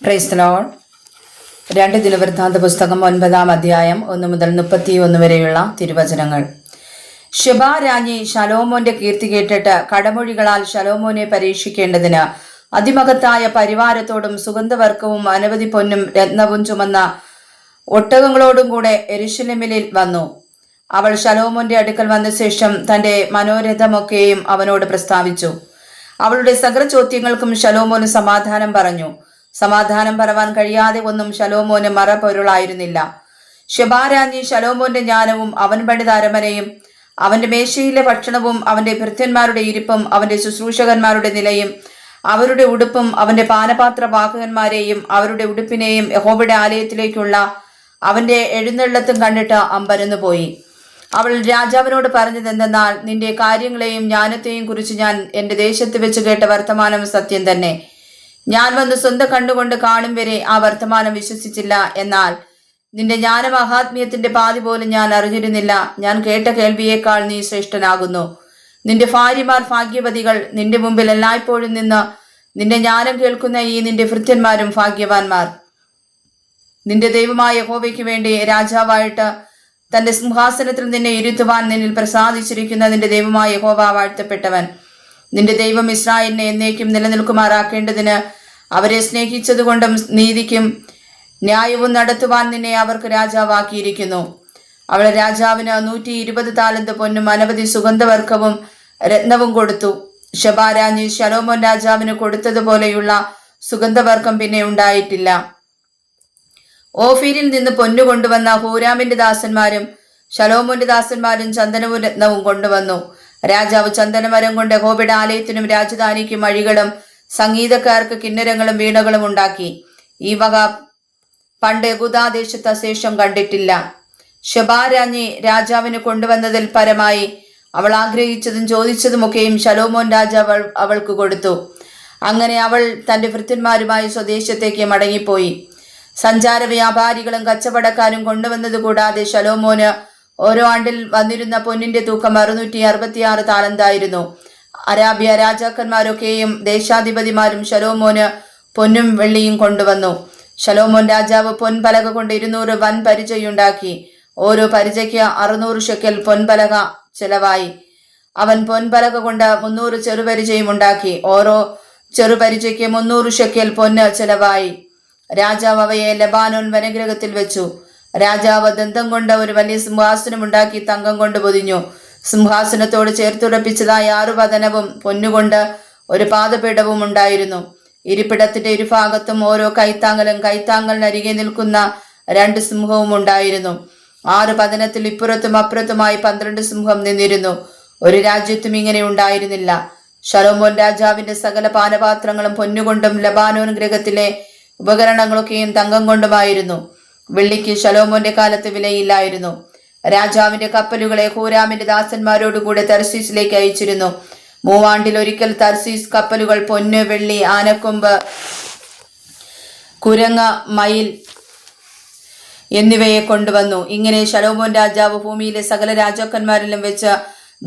Praise the Lord. 2 ദിനവൃത്താന്ത പുസ്തകം 9-ാം അധ്യായം 1 മുതൽ 31 വരെയുള്ള തിരുവചനങ്ങൾ. ശെബാ രാജ്ഞി ശലോമോന്റെ കീർത്തി കേട്ടിട്ട് കടമൊഴികളാൽ ശലോമോനെ പരീക്ഷിക്കേണ്ടതിന് അതിമഹത്തായ പരിവാരത്തോടും സുഗന്ധവർക്കവും അനവധി പൊന്നും രത്നവും ചുമന്ന ഒട്ടകങ്ങളോടും കൂടെ യെരൂശലേമിൽ വന്നു. അവൾ ശലോമോന്റെ അടുക്കൽ വന്ന ശേഷം തന്റെ മനോരഥമൊക്കെയും അവനോട് പ്രസ്താവിച്ചു. അവളുടെ സകല ചോദ്യങ്ങൾക്കും ശലോമോന് സമാധാനം പറഞ്ഞു. സമാധാനം പറവാൻ കഴിയാതെ ഒന്നും ശലോമോന് മറപൊരുളായിരുന്നില്ല. ശെബാ രാജ്ഞി ശലോമോന്റെ ജ്ഞാനവും അവൻ പണിത അരമനയും അവന്റെ മേശയിലെ ഭക്ഷണവും അവന്റെ ഭൃത്യന്മാരുടെ ഇരിപ്പും അവന്റെ ശുശ്രൂഷകന്മാരുടെ നിലയും അവരുടെ ഉടുപ്പും അവന്റെ പാനപാത്ര വാഹകന്മാരെയും അവരുടെ ഉടുപ്പിനെയും യഹോവയുടെ ആലയത്തിലേക്കുള്ള അവന്റെ എഴുന്നള്ളത്തും കണ്ടിട്ട് അമ്പരന്നു പോയി. അവൾ രാജാവിനോട് പറഞ്ഞതെന്തെന്നാൽ, നിന്റെ കാര്യങ്ങളെയും ജ്ഞാനത്തെയും കുറിച്ച് ഞാൻ എന്റെ ദേശത്ത് വെച്ച് കേട്ട വർത്തമാനം സത്യം തന്നെ. ഞാൻ വന്ന് സ്വന്തം കണ്ടുകൊണ്ട് കാണും വരെ ആ വർത്തമാനം വിശ്വസിച്ചില്ല. എന്നാൽ നിന്റെ ജ്ഞാനമഹാത്മ്യത്തിന്റെ പാതി പോലും ഞാൻ അറിഞ്ഞിരുന്നില്ല. ഞാൻ കേട്ട കേൾവിയേക്കാൾ നീ ശ്രേഷ്ഠനാകുന്നു. നിന്റെ ഭാര്യമാർ ഭാഗ്യവതികൾ. നിന്റെ മുമ്പിൽ എല്ലായ്പ്പോഴും നിന്ന് നിന്റെ ജ്ഞാനം കേൾക്കുന്ന ഈ നിന്റെ ഭൃത്യന്മാരും ഭാഗ്യവാന്മാർ. നിന്റെ ദൈവമായ യഹോവയ്ക്ക് വേണ്ടി രാജാവായിട്ട് തന്റെ സിംഹാസനത്തിൽ നിന്നെ ഇരുത്തുവാൻ നിന്നിൽ പ്രസാദിച്ചിരിക്കുന്ന നിന്റെ ദൈവമായ യഹോവ വാഴ്ത്തപ്പെട്ടവൻ. നിന്റെ ദൈവം ഇസ്രായേലിനെ എന്നേക്കും നിലനിൽക്കുമാറാക്കേണ്ടതിന് അവരെ സ്നേഹിച്ചതുകൊണ്ടും നീതിക്കും ന്യായവും നടത്തുവാൻ നിന്നെ അവർക്ക് രാജാവാക്കിയിരിക്കുന്നു. അവൾ രാജാവിന് 120 താലന്ത് പൊന്നും അനവധി സുഗന്ധവർക്കവും രത്നവും കൊടുത്തു. ശെബാ രാജ്ഞി ശലോമോൻ രാജാവിന് കൊടുത്തതുപോലെയുള്ള സുഗന്ധവർക്കം പിന്നെ ഉണ്ടായിട്ടില്ല. ഓഫീരിൽ നിന്ന് പൊന്നു കൊണ്ടുവന്ന ഹൂരാമിന്റെ ദാസന്മാരും ശലോമോന്റെ ദാസന്മാരും ചന്ദനവും രത്നവും കൊണ്ടുവന്നു. രാജാവ് ചന്ദനമരം കൊണ്ട് യഹോവയുടെ ആലയത്തിനും രാജധാനിക്കും അഴികളും സംഗീതക്കാർക്ക് കിന്നരങ്ങളും വീണകളും ഉണ്ടാക്കി. ഈ വക പണ്ട് യഹൂദാദേശത്ത് ശേഷം കണ്ടിട്ടില്ല. ശെബാ രാജ്ഞി രാജാവിന് കൊണ്ടുവന്നതിൽ പരമായി അവൾ ആഗ്രഹിച്ചതും ചോദിച്ചതുമൊക്കെയും ശലോമോൻ രാജാവ് അവൾക്ക് കൊടുത്തു. അങ്ങനെ അവൾ തന്റെ ഭൃത്യന്മാരുമായി സ്വദേശത്തേക്ക് മടങ്ങിപ്പോയി. സഞ്ചാര വ്യാപാരികളും കച്ചവടക്കാരും കൊണ്ടുവന്നത് കൂടാതെ ശലോമോന് ഓരോ ആണ്ടിൽ വന്നിരുന്ന പൊന്നിന്റെ തൂക്കം 666 താലന്തായിരുന്നു. അരാബ്യ രാജാക്കന്മാരൊക്കെയും ദേശാധിപതിമാരും ശലോമോന് പൊന്നും വെള്ളിയും കൊണ്ടുവന്നു. ശലോമോൻ രാജാവ് പൊൻപലക കൊണ്ട് 200 വൻ പരിചയുണ്ടാക്കി. ഓരോ പരിചയ്ക്ക് 600 ഷെക്കൽ പൊൻപലക ചെലവായി. അവൻ പൊൻപലക കൊണ്ട് 300 ചെറുപരിചയും ഉണ്ടാക്കി. ഓരോ ചെറുപരിചയ്ക്ക് 300 ഷെക്കൽ പൊന്ന് ചെലവായി. രാജാവ് അവയെ ലെബാനോൻ വനഗ്രഹത്തിൽ വെച്ചു. രാജാവ് ദന്തം കൊണ്ട് ഒരു വലിയ സിംഹാസനം ഉണ്ടാക്കി തങ്കം കൊണ്ട് പൊതിഞ്ഞു. സിംഹാസനത്തോട് ചേർത്തുറപ്പിച്ചതായ 6 പതനവും പൊന്നുകൊണ്ട് ഒരു പാദപീഠവും ഉണ്ടായിരുന്നു. ഇരിപ്പിടത്തിന്റെ ഇരുഭാഗത്തും ഓരോ കൈത്താങ്ങലും കൈത്താങ്ങലിനരികെ നിൽക്കുന്ന 2 സിംഹവും ഉണ്ടായിരുന്നു. 6 പതനത്തിൽ ഇപ്പുറത്തും അപ്പുറത്തുമായി 12 സിംഹം നിന്നിരുന്നു. ഒരു രാജ്യത്തും ഇങ്ങനെ ഉണ്ടായിരുന്നില്ല. ശലോമോൻ രാജാവിന്റെ സകല പാനപാത്രങ്ങളും പൊന്നുകൊണ്ടും ലബാനോൻ ഗൃഹത്തിലെ ഉപകരണങ്ങളൊക്കെയും തങ്കം കൊണ്ടുമായിരുന്നു. വെള്ളിക്ക് ശലോമോന്റെ കാലത്ത് വിലയില്ലായിരുന്നു. രാജാവിന്റെ കപ്പലുകളെ ഹൂരാമിന്റെ ദാസന്മാരോടുകൂടെ തർസീസിലേക്ക് അയച്ചിരുന്നു. 3 ആണ്ടിൽ ഒരിക്കൽ തർസീസ് കപ്പലുകൾ പൊന്ന്, വെള്ളി, ആനക്കൊമ്പ്, കുരങ്ങ, മയിൽ എന്നിവയെ കൊണ്ടുവന്നു. ഇങ്ങനെ ശലോമോൻ രാജാവ് ഭൂമിയിലെ സകല രാജാക്കന്മാരിലും വെച്ച്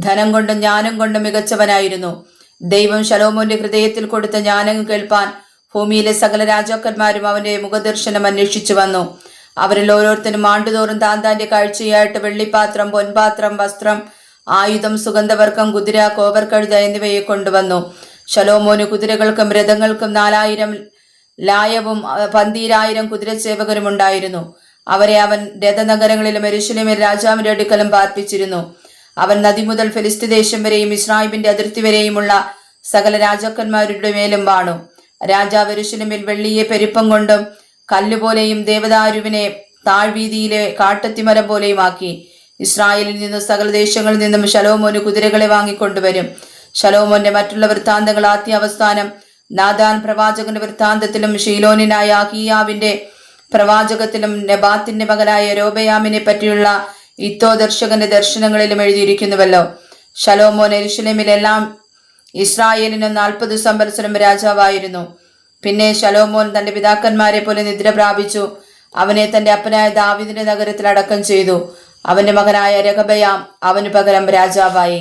ധനം കൊണ്ടും ജ്ഞാനം കൊണ്ടും മികച്ചവനായിരുന്നു. ദൈവം ശലോമോന്റെ ഹൃദയത്തിൽ കൊടുത്ത ജ്ഞാനം കേൾപ്പാൻ ഭൂമിയിലെ സകല രാജാക്കന്മാരും അവന്റെ മുഖദർശനം അന്വേഷിച്ചു വന്നു. അവരിൽ ഓരോരുത്തരും ആണ്ടുതോറും താന്താന്റെ കാഴ്ചയായിട്ട് വെള്ളിപ്പാത്രം, പൊൻപാത്രം, വസ്ത്രം, ആയുധം, സുഗന്ധവർക്കം, കുതിര, കോവർക്കഴുത എന്നിവയെ കൊണ്ടുവന്നു. ശലോമോന് കുതിരകൾക്കും രഥങ്ങൾക്കും 4000 ലായവും 12000 കുതിരസേവകരും ഉണ്ടായിരുന്നു. അവരെ അവൻ രഥനഗരങ്ങളിലും യെരൂശലേമിൽ രാജാവിന്റെ അടുക്കലും പാർപ്പിച്ചിരുന്നു. അവൻ നദി മുതൽ ഫെലിസ്ത്യ ദേശം വരെയും ഇസ്രായേലിന്റെ അതിർത്തി വരെയുമുള്ള സകല രാജാക്കന്മാരുടെ മേലും വാണു. രാജാവ് യെരൂശലേമിൽ വെള്ളിയെ പെരുപ്പം കൊണ്ടും കല്ലുപോലെയും ദേവദാരുവിനെ താഴ്വീതിയിലെ കാട്ടത്തിമരം പോലെയും ആക്കി. ഇസ്രായേലിൽ നിന്നും സകല ദേശങ്ങളിൽ നിന്നും ശലോമോന് കുതിരകളെ വാങ്ങിക്കൊണ്ടുവരും. ശലോമോന്റെ മറ്റുള്ള വൃത്താന്തങ്ങൾ ആദ്യാവസാനം നാഥാൻ പ്രവാചകന്റെ വൃത്താന്തത്തിലും ഷീലോനിനായ അഹീയാവിന്റെ പ്രവാചകത്തിലും നെബാത്തിന്റെ മകനായ രോബയാമിനെ പറ്റിയുള്ള ഇത്തോ ദർശകന്റെ ദർശനങ്ങളിലും എഴുതിയിരിക്കുന്നുവല്ലോ. ശലോമോൻ യെരൂശലേമിലെല്ലാം ഇസ്രായേലിന് 40 സംവത്സരം രാജാവായിരുന്നു. പിന്നെ ശലോമോൻ തന്റെ പിതാക്കന്മാരെ പോലെ നിദ്ര പ്രാപിച്ചു. അവനെ തന്റെ അപ്പനായ ദാവീദിന്റെ നഗരത്തിൽ അടക്കം ചെയ്തു. അവന്റെ മകനായ രെഹബയാം അവന് പകരം രാജാവായി.